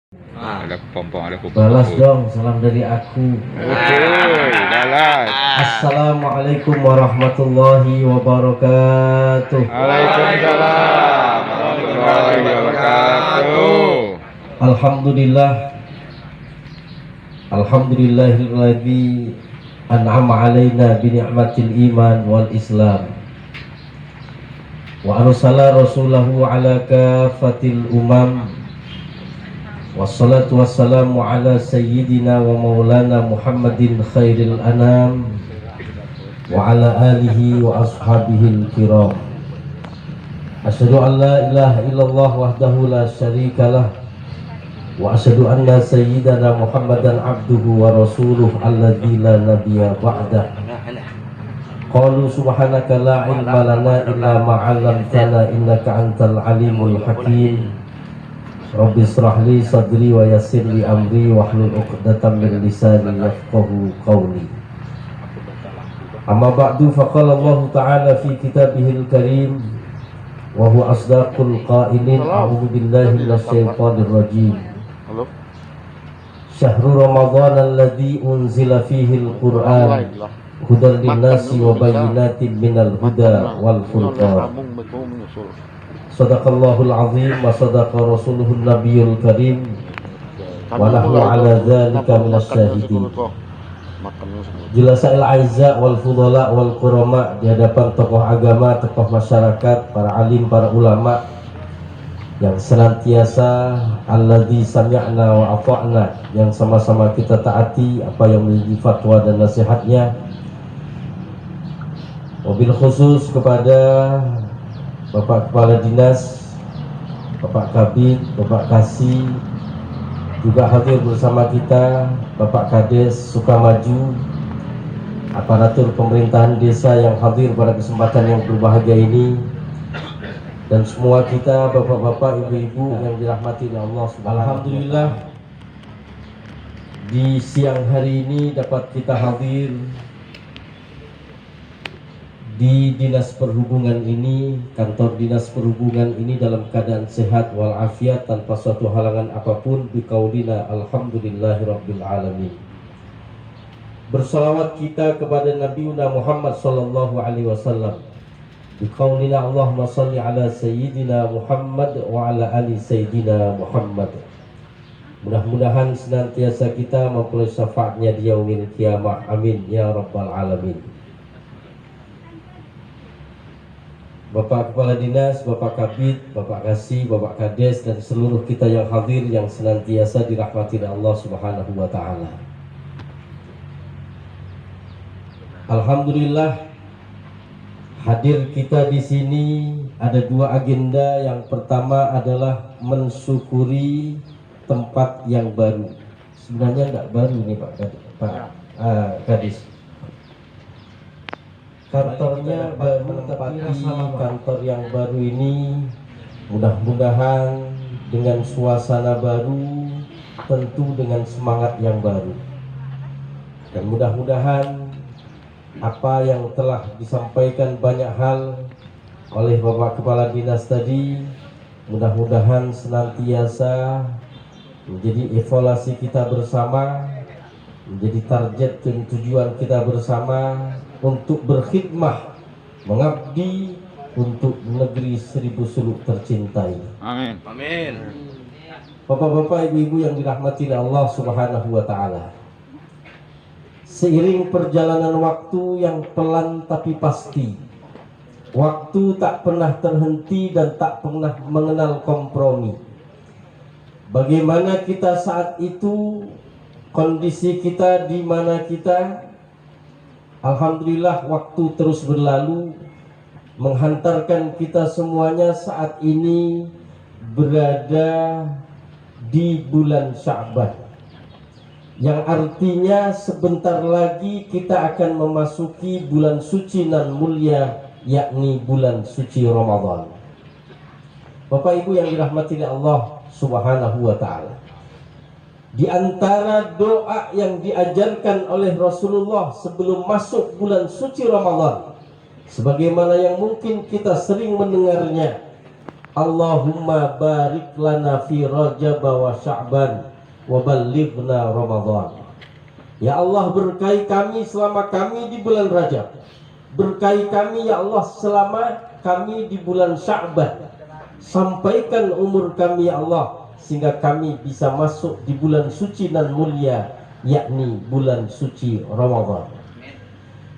Ada kepompong, ada kupu. Balas dong salam dari aku. Balas. Assalamualaikum warahmatullahi wabarakatuh. Waalaikumsalam warahmatullahi wabarakatuh. Alhamdulillah. Alhamdulillahilladzi an'ama alaina bi ni'matil iman wal islam. Wa arsala rasulahu ala kafatil umam. Wassalatu wassalamu ala sayyidina wa maulana Muhammadin khairil anam wa ala alihi wa ashabihil kiram. Asyhadu an la ilaha illallah wahdahu la syarikalah wa asyhadu anna sayyidana Muhammadan abduhu wa rasuluh alladzi la nabiyya ba'dah. Qalu subhanaka la ilma lana illa ma 'allamtana innaka antal alimul hakim. Rabbi israh li sadri wa yassir li amri wahlul 'uqdatam min lisani yafqahu qawli. Amma ba'du, faqala Allah ta'ala fi kitabihil karim wa huwa asdaqul qailin. A'udzu billahi minasyaitonir rajim. Syahrul Ramadan alladzi unzila fihi al-Qur'an hudan linnasi wa bayyinatin minal huda wal furqan. Sadaqallahul azim wa sadaqa rasuluhun nabiyul karim wa nahnu ala dzalika minasyahidin. Jelasail aizza wal fudala wal kurama, di hadapan tokoh agama, tokoh masyarakat, para alim, para ulama yang senantiasa alladzi sami'na wa ata'na, yang sama-sama kita taati apa yang menjadi fatwa dan nasihatnya. Wabil khusus kepada Bapak Kepala Dinas, Bapak Kabid, Bapak Kasih, juga hadir bersama kita Bapak Kades Sukamaju, aparatur pemerintahan desa yang hadir pada kesempatan yang berbahagia ini, dan semua kita bapak-bapak, ibu-ibu yang dirahmati oleh Allah Subhanahu. Alhamdulillah, di siang hari ini dapat kita hadir di Dinas Perhubungan ini, kantor Dinas Perhubungan ini dalam keadaan sehat walafiat tanpa suatu halangan apapun. Biqaulina alhamdulillahirabbil alamin. Bersalawat kita kepada Nabi Muhammad sallallahu alaihi wasallam. Biqaulina Allahumma shalli ala sayyidina Muhammad wa ala ali sayyidina Muhammad. Mudah-mudahan senantiasa kita memperoleh syafaatnya di yaumil qiyamah. Amin ya rabbal alamin. Bapak Kepala Dinas, Bapak Kabid, Bapak Kasih, Bapak Kades, dan seluruh kita yang hadir yang senantiasa dirahmati oleh Allah Subhanahu wa taala. Alhamdulillah, hadir kita di sini ada dua agenda. Yang pertama adalah mensyukuri tempat yang baru. Sebenarnya enggak baru nih Pak Kadis. Kantornya baru, tapi kantor yang baru ini mudah-mudahan dengan suasana baru, tentu dengan semangat yang baru, dan mudah-mudahan apa yang telah disampaikan banyak hal oleh Bapak Kepala Dinas tadi, mudah-mudahan senantiasa menjadi evaluasi kita bersama, menjadi target dan tujuan kita bersama untuk berkhidmah, mengabdi untuk negeri seribu suluk tercintai. Amin. Amin. Bapak-bapak, ibu-ibu yang dirahmati Allah Subhanahu wa taala. Seiring perjalanan waktu yang pelan tapi pasti, waktu tak pernah terhenti dan tak pernah mengenal kompromi. Bagaimana kita saat itu, kondisi kita di mana kita, alhamdulillah waktu terus berlalu menghantarkan kita semuanya saat ini berada di bulan Sya'ban, yang artinya sebentar lagi kita akan memasuki bulan suci nan mulia, yakni bulan suci Ramadan. Bapak Ibu yang dirahmati Allah Subhanahu wa taala, di antara doa yang diajarkan oleh Rasulullah sebelum masuk bulan suci Ramadan, sebagaimana yang mungkin kita sering mendengarnya, Allahumma barik lana fi Rajab wa Sya'ban wa ballighna Ramadan. Ya Allah, berkahi kami selama kami di bulan Rajab. Berkahi kami ya Allah selama kami di bulan Sya'ban. Sampaikan umur kami ya Allah sehingga kami bisa masuk di bulan suci dan mulia, yakni bulan suci Ramadan.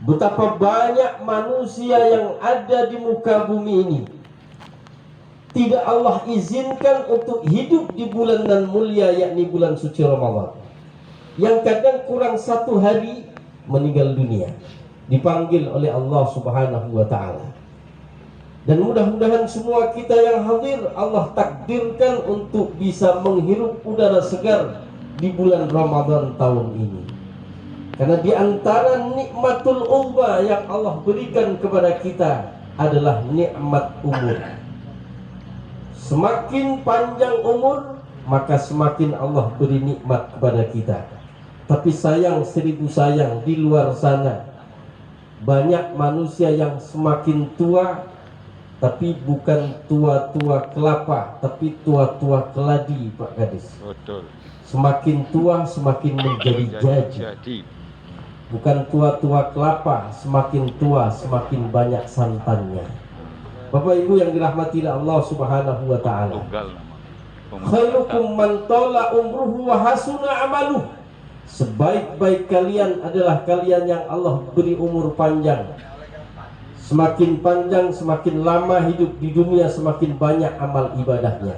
Betapa banyak manusia yang ada di muka bumi ini tidak Allah izinkan untuk hidup di bulan dan mulia, yakni bulan suci Ramadan, yang kadang kurang 1 hari meninggal dunia, dipanggil oleh Allah Subhanahu wa ta'ala. Dan mudah-mudahan semua kita yang hadir Allah takdirkan untuk bisa menghirup udara segar di bulan Ramadan tahun ini. Karena di antara nikmatul uzma yang Allah berikan kepada kita adalah nikmat umur. Semakin panjang umur, maka semakin Allah beri nikmat kepada kita. Tapi sayang, 1000 sayang, di luar sana banyak manusia yang semakin tua, tapi bukan tua-tua kelapa, tapi tua-tua keladi, Pak Gadis. Betul. Semakin tua semakin menjadi jadi. Bukan tua-tua kelapa, semakin tua semakin banyak santannya. Bapak Ibu yang dirahmati Allah Subhanahu wa ta'ala. Khairukum man tala umruhu wa hasuna amaluh. Sebaik-baik kalian adalah kalian yang Allah beri umur panjang. Semakin panjang, semakin lama hidup di dunia, semakin banyak amal ibadahnya.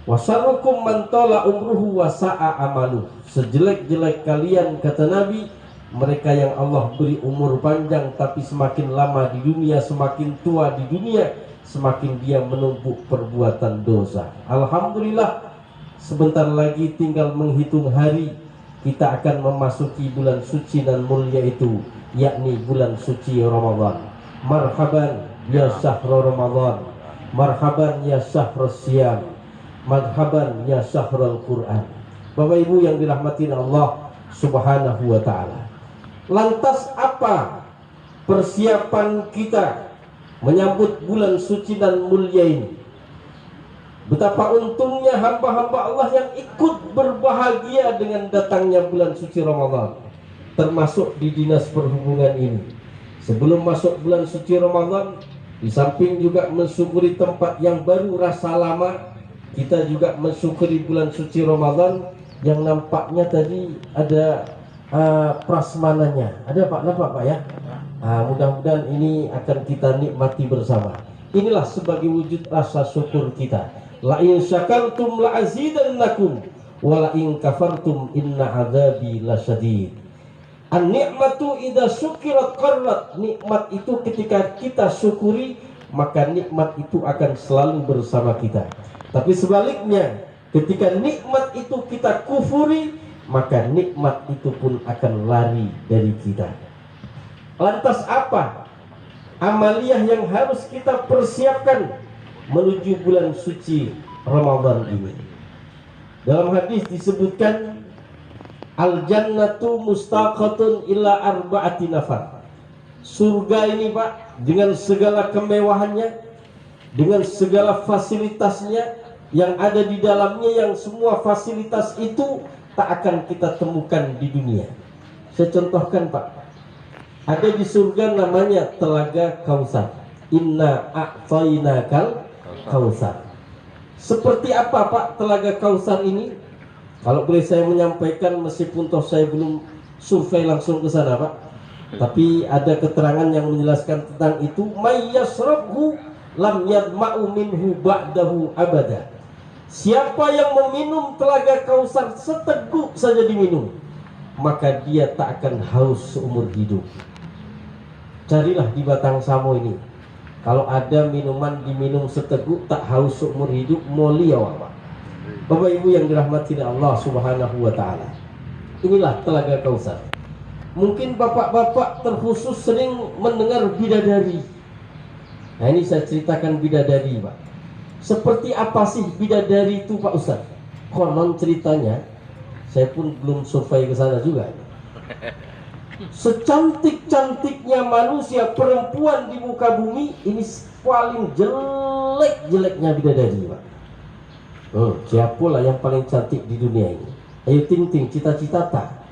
Wa syarrukum man tala umruhu wa sa'a amaluh. Sejelek-jelek kalian, kata Nabi, mereka yang Allah beri umur panjang tapi semakin lama di dunia, semakin tua di dunia, semakin dia menumpuk perbuatan dosa. Alhamdulillah, sebentar lagi tinggal menghitung hari, kita akan memasuki bulan suci dan mulia itu, yakni bulan suci Ramadan. Marhaban ya syahrul Ramadan, marhaban ya syahrul siyam, marhaban ya syahrul Quran. Bapak Ibu yang dirahmati Allah Subhanahu wa ta'ala. Lantas apa persiapan kita menyambut bulan suci dan mulia ini? Betapa untungnya hamba-hamba Allah yang ikut berbahagia dengan datangnya bulan suci Ramadan, termasuk di dinas perhubungan ini. Sebelum masuk bulan suci Ramadan, di samping juga mensyukuri tempat yang baru rasa lama, kita juga mensyukuri bulan suci Ramadan yang nampaknya tadi ada prasmananya. Ada Pak, nampak Pak ya? Mudah-mudahan ini akan kita nikmati bersama. Inilah sebagai wujud rasa syukur kita. La in syakartum la azidannakum wa la in kafartum inna adzabi lasyadid. An-ni'matu idza syukirat qarrat. Nikmat itu ketika kita syukuri, maka nikmat itu akan selalu bersama kita. Tapi sebaliknya, ketika nikmat itu kita kufuri, maka nikmat itu pun akan lari dari kita. Lantas apa amaliyah yang harus kita persiapkan menuju bulan suci Ramadan ini? Dalam hadis disebutkan, al-jannatu mustaqatun ila arba'ati nafar. Surga ini Pak, dengan segala kemewahannya, dengan segala fasilitasnya yang ada di dalamnya, yang semua fasilitas itu tak akan kita temukan di dunia. Saya contohkan Pak, ada di surga namanya Telaga Kausar. Inna a'tainakal Kausar. Seperti apa Pak Telaga Kausar ini? Kalau boleh saya menyampaikan, meskipun toh saya belum survei langsung ke sana Pak, tapi ada keterangan yang menjelaskan tentang itu. May yasrabhu lam yadma'u minhu ba'dahu abada. Siapa yang meminum Telaga Kausar seteguk saja diminum, maka dia tak akan haus seumur hidup. Carilah di Batang Samo ini, kalau ada minuman diminum seteguk tak haus seumur hidup, mulia Pak. Bapak Ibu yang dirahmati Allah Subhanahu wa ta'ala, inilah Telaga Kausar. Mungkin bapak-bapak terkhusus sering mendengar bidadari. Nah ini saya ceritakan bidadari Pak. Seperti apa sih bidadari itu Pak Ustaz? Konon ceritanya, saya pun belum survei ke sana juga. Secantik-cantiknya manusia, perempuan di muka bumi, ini paling jelek-jeleknya bidadari, Pak. Siapalah yang paling cantik di dunia ini? Ayo ting-ting, cita-cita tak?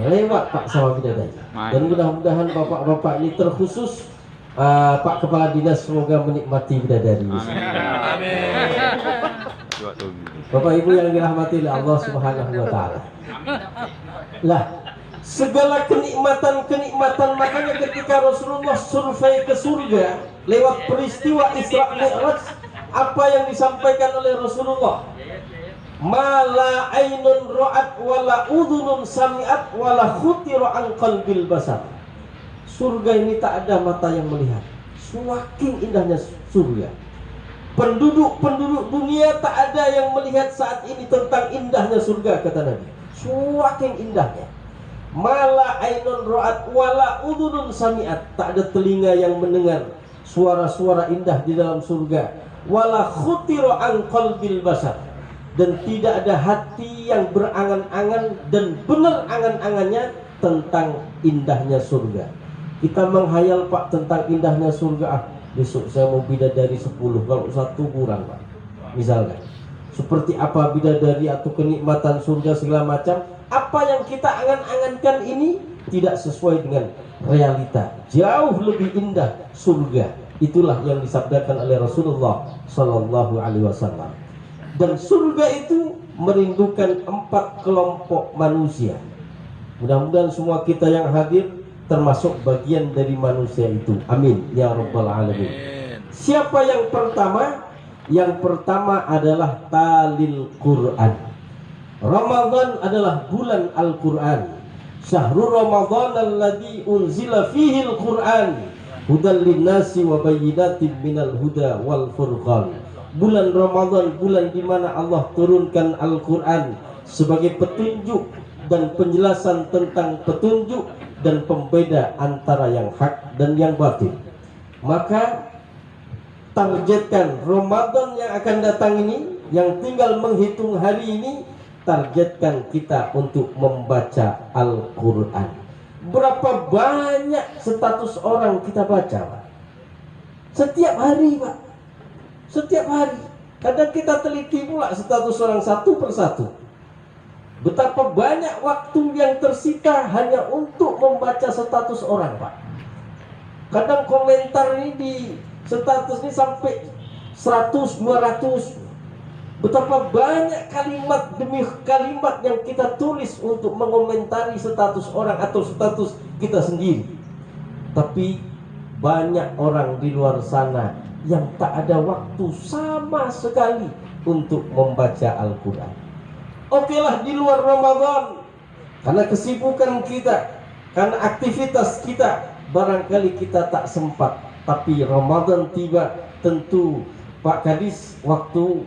Lewat Pak sama bidadari. Dan mudah-mudahan bapak-bapak ini terkhusus Pak Kepala Dinas semoga menikmati bidadari. Amin. Bapak Ibu yang dirahmati oleh Allah Subhanahu wa taala. Lah, segala kenikmatan makanya ketika Rasulullah survei ke surga lewat peristiwa Isra Mi'raj, apa yang disampaikan oleh Rasulullah? Mala ainun ra'at wala udhunun sami'at wala khutira an qalbil basar. Surga ini tak ada mata yang melihat. Semakin indahnya surga. Penduduk dunia tak ada yang melihat saat ini tentang indahnya surga, kata Nabi. Semakin indahnya. Mala ainun ra'at wala udhunun sami'at. Tak ada telinga yang mendengar suara-suara indah di dalam surga. Wala khutira an qalbil basar. Dan tidak ada hati yang berangan-angan dan benar angan-angannya tentang indahnya surga. Kita menghayal Pak tentang indahnya surga. Besok saya mau bidadari 10, kalau 1 kurang Pak. Misalkan seperti apa bidadari atau kenikmatan surga segala macam. Apa yang kita angan-angankan ini tidak sesuai dengan realita. Jauh lebih indah surga. Itulah yang disabdakan oleh Rasulullah Sallallahu Alaihi Wasallam. Dan surga itu merindukan 4 kelompok manusia. Mudah-mudahan semua kita yang hadir termasuk bagian dari manusia itu. Amin ya rabbal alamin. Siapa yang pertama? Yang pertama adalah talil Quran. Ramadan adalah bulan Al-Quran. Syahrul Ramadan alladzi unzila fihi al-Quran hudal linnasi wa bayyinatin minal huda wal furqan. Bulan Ramadan, bulan di mana Allah turunkan Al-Quran sebagai petunjuk dan penjelasan tentang petunjuk dan pembeda antara yang hak dan yang batil. Maka targetkan Ramadan yang akan datang ini, yang tinggal menghitung hari ini, targetkan kita untuk membaca Al-Quran. Berapa banyak status orang kita baca, Pak? Setiap hari, Pak. Setiap hari. Kadang kita teliti pula status orang satu persatu. Betapa banyak waktu yang tersita hanya untuk membaca status orang, Pak. Kadang komentar ini di status ini sampai 100, 200. Betapa banyak kalimat demi kalimat yang kita tulis untuk mengomentari status orang atau status kita sendiri. Tapi banyak orang di luar sana yang tak ada waktu sama sekali untuk membaca Al-Quran. Okelah di luar Ramadan, karena kesibukan kita, karena aktivitas kita, barangkali kita tak sempat. Tapi Ramadan tiba, tentu Pak Kadis waktu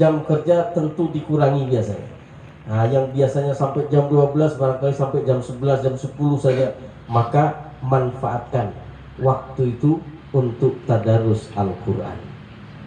jam kerja tentu dikurangi biasanya. Yang biasanya sampai jam 12 barangkali sampai jam 11, jam 10 saja. Maka manfaatkan waktu itu untuk tadarus Al-Quran.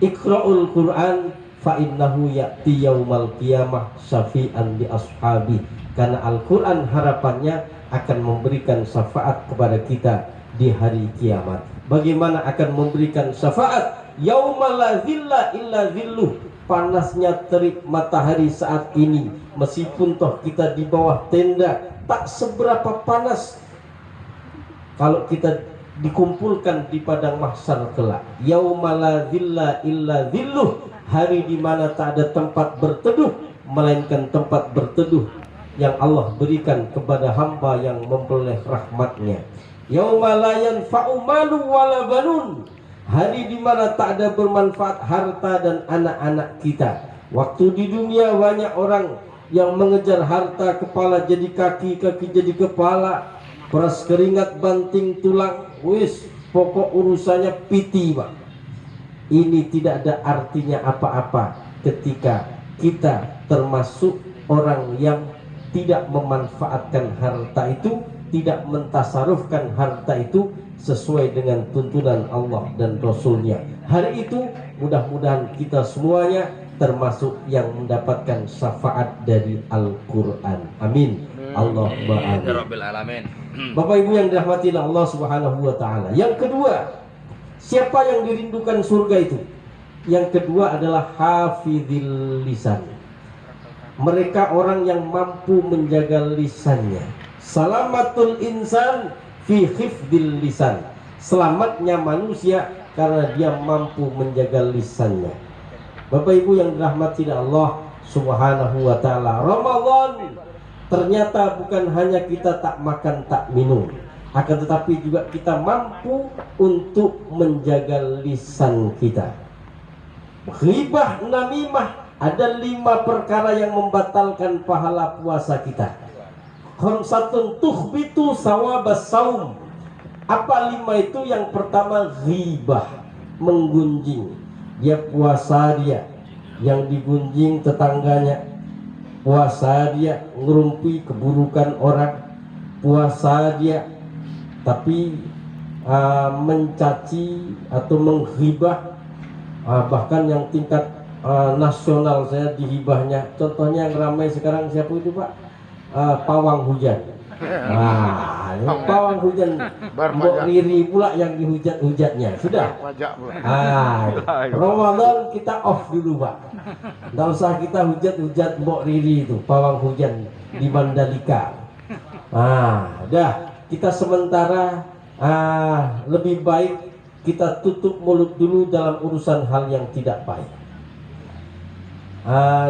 Iqra'ul Quran fa innahu ya'ti yaumal qiyamah syafi'an li ashabi. Karena Al-Quran harapannya akan memberikan syafaat kepada kita di hari kiamat. Bagaimana akan memberikan syafaat? Yauma la zilla illa zilluh. Panasnya terik matahari saat ini, meskipun toh kita di bawah tenda, tak seberapa panas kalau kita dikumpulkan di padang mahsyar kelak. Yauma la zilla illa zilluh. Hari di mana tak ada tempat berteduh melainkan tempat berteduh yang Allah berikan kepada hamba yang memperoleh rahmatnya. Yauma la yanfa'u malu wala banun. Hari di mana tak ada bermanfaat harta dan anak-anak kita. Waktu di dunia banyak orang yang mengejar harta, kepala jadi kaki, kaki jadi kepala, peras keringat banting tulang, wis pokok urusannya piti, Pak. Ini tidak ada artinya apa-apa ketika kita termasuk orang yang tidak memanfaatkan harta itu, tidak mentasarufkan harta itu sesuai dengan tuntunan Allah dan Rasulnya. Hari itu mudah-mudahan kita semuanya termasuk yang mendapatkan syafaat dari Al-Quran. Amin. Allahumma Ya amin. Rabbil alamin. Bapak Ibu yang dirahmati Allah Subhanahu wa taala. Yang kedua, siapa yang dirindukan surga itu? Yang kedua adalah hafizil lisan. Mereka orang yang mampu menjaga lisannya. Salamatul insan fi hifdzil lisan. Selamatnya manusia karena dia mampu menjaga lisannya. Bapak Ibu yang dirahmati Allah Subhanahu wa taala. Ramadan ternyata bukan hanya kita tak makan tak minum, akan tetapi juga kita mampu untuk menjaga lisan kita. Ghibah, namimah, ada 5 perkara yang membatalkan pahala puasa kita. Khamsatun tukhbitu sawabas saum. Apa 5 itu? Yang pertama ghibah, menggunjing. Dia puasa dia, yang digunjing tetangganya. Puasa dia ngerumpi keburukan orang. Puasa dia tapi mencaci atau menghibah, bahkan yang tingkat nasional saya dihibahnya. Contohnya yang ramai sekarang siapa itu Pak? Pawang hujan. Pawang hujan, Mbok Riri pula yang dihujat-hujatnya. Sudah. Ramadan kita off dulu Pak. Nggak usah kita hujat-hujat Mbok Riri itu, pawang hujan di Mandalika. Udah, kita sementara lebih baik kita tutup mulut dulu dalam urusan hal yang tidak baik.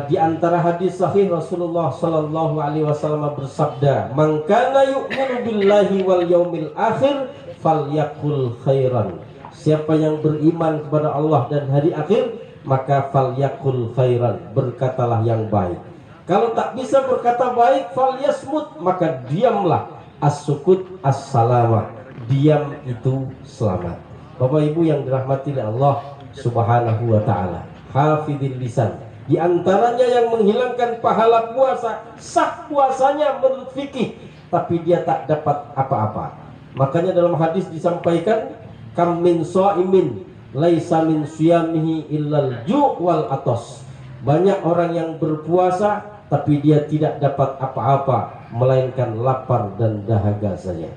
Di antara hadis sahih Rasulullah sallallahu alaihi wasallam bersabda, "Man kana yu'minu billahi wal yaumil akhir falyakul khairan." Siapa yang beriman kepada Allah dan hari akhir, maka falyakul khairan, berkatalah yang baik. Kalau tak bisa berkata baik, falyasmut, maka diamlah. As-sukut as-salamah, diam itu selamat. Bapak Ibu yang dirahmati oleh Allah Subhanahu wa taala, hafidil lisan. Di antaranya yang menghilangkan pahala puasa, sah puasanya menurut fikih, tapi dia tak dapat apa-apa. Makanya dalam hadis disampaikan, kam min shaimin laisa min siyamihi illal ju' wal atos. Banyak orang yang berpuasa tapi dia tidak dapat apa-apa melainkan lapar dan dahaga saja.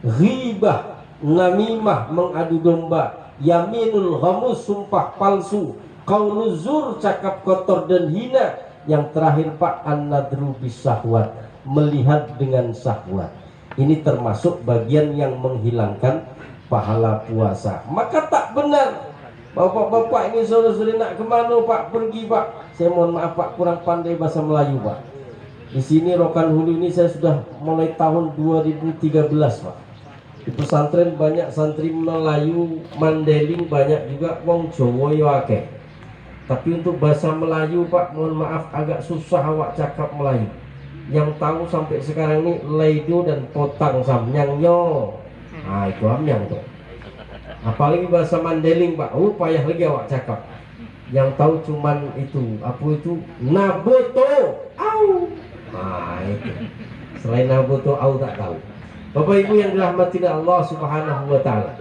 Ghibah, namimah, mengadu domba, yaminul ghamus, sumpah palsu, qauluz zur, cakap kotor dan hina. Yang terakhir Pak, an-nadru bisahwat, melihat dengan syahwat. Ini termasuk bagian yang menghilangkan pahala puasa. Maka tak benar bapak-bapak ini sore-sore nak kemana Pak? Pergi Pak. Saya mohon maaf Pak, kurang pandai bahasa Melayu Pak. Di sini Rokan Hulu ini saya sudah mulai tahun 2013 Pak. Di pesantren banyak santri Melayu, Mandeling, banyak juga wong Jawa yo akeh. Tapi untuk bahasa Melayu Pak, mohon maaf agak susah awak cakap Melayu. Yang tahu sampai sekarang ini leido dan potang samnyang yo. Itu amnyang tuh. Apalagi bahasa Mandeling Pak, payah lagi awak cakap. Yang tahu cuman itu, apa itu? Naboto, au. Itu. Selain naboto, au tak tahu. Bapak Ibu yang dirahmati Allah Subhanahu wa taala.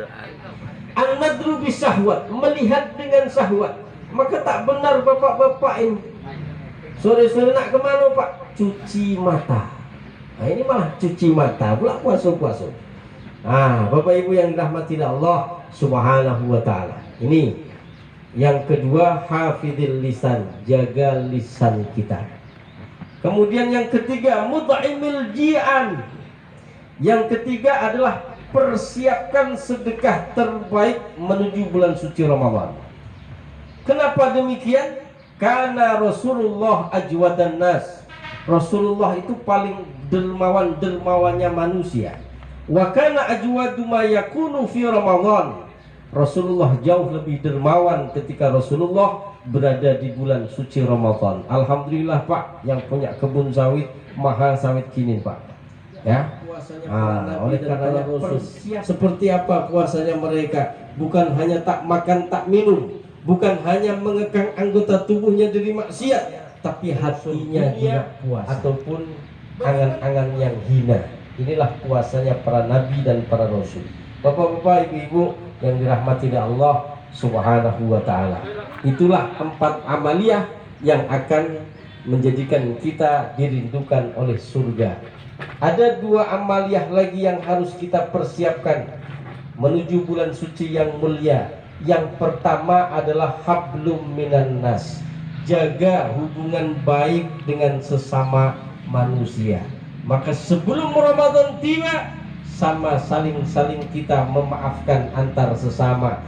An-nadru bisahwat, melihat dengan syahwat. Maka tak benar bapak-bapak ini sore-sore nak kemana Pak? Cuci mata. Ini malah cuci mata pula puasa-puasa. Bapak Ibu yang dirahmati Allah Subhanahu wa taala. Ini yang kedua, hafidil lisan, jaga lisan kita. Kemudian yang ketiga, mut'imil ji'an. Yang ketiga adalah persiapkan sedekah terbaik menuju bulan suci Ramadan. Kenapa demikian? Karena Rasulullah ajwadan nas. Rasulullah itu paling dermawannya manusia. Wa kana ajwadu ma yakunu fi Ramadan. Rasulullah jauh lebih dermawan ketika Rasulullah berada di bulan suci Ramadan. Alhamdulillah Pak, yang punya kebun sawit, mahal sawit kini Pak. Ya. Oleh karena seperti apa puasanya mereka? Bukan hanya tak makan tak minum, bukan hanya mengekang anggota tubuhnya dari maksiat, tapi hatinya juga puasa, ataupun angan-angan yang hina. Inilah puasanya para nabi dan para rasul. Bapak-bapak, ibu-ibu yang dirahmati Allah Subhanahu wa taala. Itulah 4 amaliyah yang akan menjadikan kita dirindukan oleh surga. Ada 2 amaliyah lagi yang harus kita persiapkan menuju bulan suci yang mulia. Yang pertama adalah hablum minan nas, jaga hubungan baik dengan sesama manusia. Maka sebelum Ramadan tiba, sama saling kita memaafkan antar sesama.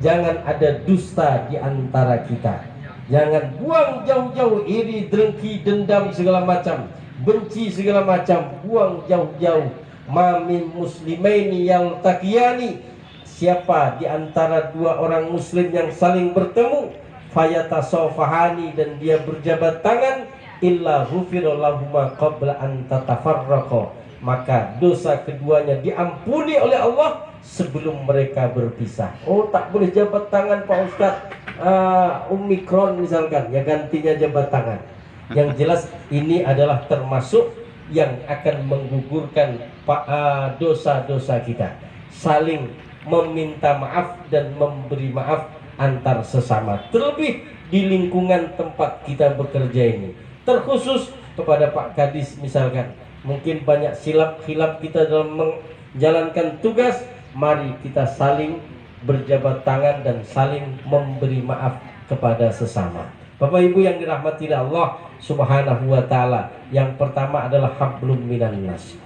Jangan ada dusta di antara kita. Jangan buang jauh-jauh iri, dengki, dendam segala macam, benci segala macam, buang jauh-jauh. Ma min muslimaini yaltaqiyani, siapa di antara 2 orang muslim yang saling bertemu, fayatasofahani, dan dia berjabat tangan, illa ghufira lahuma qabla an tatafarraqa, maka dosa keduanya diampuni oleh Allah sebelum mereka berpisah. Oh, tak boleh jabat tangan Pak Ustadz, Omikron misalkan, ya gantinya jabat tangan. Yang jelas ini adalah termasuk yang akan menggugurkan dosa-dosa kita. Saling meminta maaf dan memberi maaf antar sesama, terlebih di lingkungan tempat kita bekerja ini. Terkhusus kepada Pak Kadis misalkan, mungkin banyak silap-hilap kita dalam menjalankan tugas. Mari kita saling berjabat tangan dan saling memberi maaf kepada sesama. Bapak Ibu yang dirahmati Allah Subhanahu wa taala, yang pertama adalah hablum minan nas.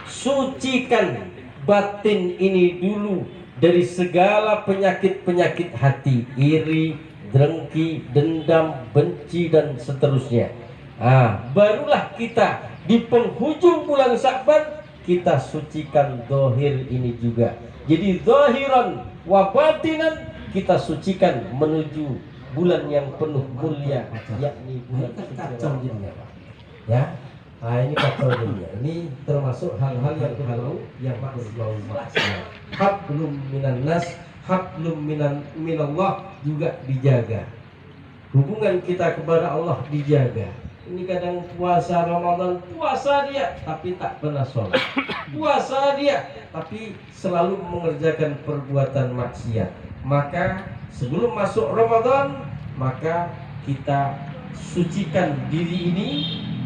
Sucikan batin ini dulu dari segala penyakit-penyakit hati, iri, dengki, dendam, benci, dan seterusnya. Barulah kita di penghujung bulan Sya'ban kita sucikan zahir ini juga. Jadi zahiran wa batinan kita sucikan menuju bulan yang penuh mulia, yakni bulan kacau jadinya, Pak. Ya. Ini kacau jadinya. Ini termasuk hal-hal yang kalau yang harus mau maksimal. Hablum minan nas, hablum minallah juga dijaga. Hubungan kita kepada Allah dijaga. Ini kadang puasa Ramadan, puasa dia tapi tak pernah sholat, puasa dia tapi selalu mengerjakan perbuatan maksiat. Maka sebelum masuk Ramadan, maka kita sucikan diri ini,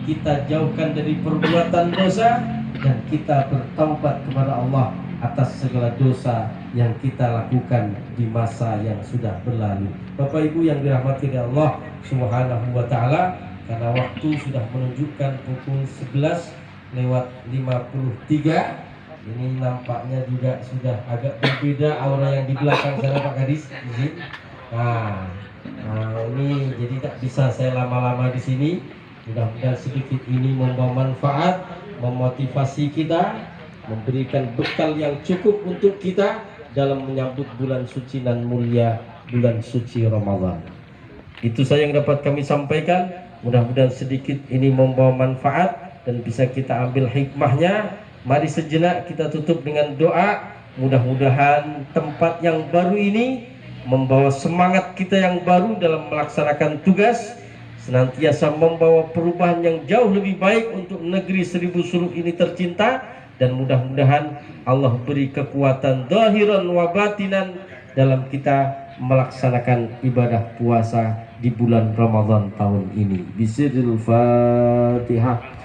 kita jauhkan dari perbuatan dosa, dan kita bertaubat kepada Allah atas segala dosa yang kita lakukan di masa yang sudah berlalu. Bapak Ibu yang dirahmati Allah Subhanahu wa taala, karena waktu sudah menunjukkan pukul 11:53. Ini nampaknya juga sudah agak berbeda aura yang di belakang sana Pak Kadis. Ini jadi tak bisa saya lama-lama di sini. Mudah-mudahan sedikit ini membawa manfaat, memotivasi kita, memberikan bekal yang cukup untuk kita dalam menyambut bulan suci dan mulia, bulan suci Ramadan. Itu saja yang dapat kami sampaikan. Mudah-mudahan sedikit ini membawa manfaat dan bisa kita ambil hikmahnya. Mari sejenak kita tutup dengan doa. Mudah-mudahan tempat yang baru ini membawa semangat kita yang baru dalam melaksanakan tugas, senantiasa membawa perubahan yang jauh lebih baik untuk negeri Seribu Suluk ini tercinta. Dan mudah-mudahan Allah beri kekuatan zahiran wa batinan dalam kita melaksanakan ibadah puasa di bulan Ramadan tahun ini. Bismillahirrahmanirrahim.